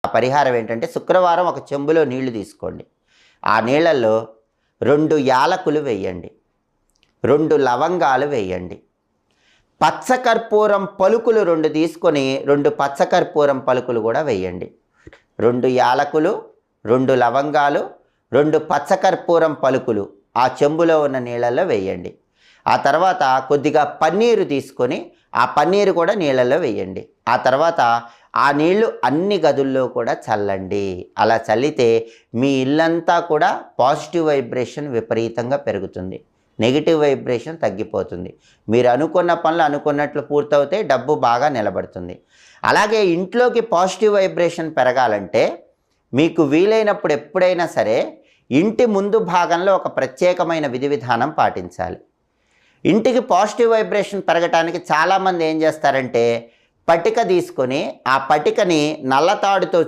ఆ పరిహారం ఏంటంటే శుక్రవారం ఒక చెంబులో నీళ్లు తీసుకోండి. ఆ నీళ్ళల్లో 2 యాలకులు వేయండి, 2 లవంగాలు వేయండి, పచ్చకర్పూరం పలుకులు 2 తీసుకొని 2 పచ్చకర్పూరం పలుకులు కూడా వేయండి. 2 యాలకులు, 2 లవంగాలు, 2 పచ్చకర్పూరం పలుకులు ఆ చెంబులో ఉన్న నీళ్ళల్లో వేయండి. ఆ తర్వాత కొద్దిగా పన్నీరు తీసుకొని ఆ పన్నీరు కూడా నీళ్ళల్లో వేయండి. ఆ తర్వాత ఆ నీళ్లు అన్ని గదుల్లో కూడా చల్లండి. అలా చల్లితే మీ ఇల్లంతా కూడా పాజిటివ్ వైబ్రేషన్ విపరీతంగా పెరుగుతుంది, నెగిటివ్ వైబ్రేషన్ తగ్గిపోతుంది. మీరు అనుకున్న పనులు అనుకున్నట్లు పూర్తవుతాయి, డబ్బు బాగా నిలబడుతుంది. అలాగే ఇంట్లోకి పాజిటివ్ వైబ్రేషన్ పెరగాలంటే మీకు వీలైనప్పుడు ఎప్పుడైనా సరే ఇంటి ముందు భాగంలో ఒక ప్రత్యేకమైన విధి విధానం పాటించాలి. ఇంటికి పాజిటివ్ వైబ్రేషన్ పెరగటానికి చాలామంది ఏం చేస్తారంటే పటిక తీసుకొని ఆ పటికని నల్లతాడుతో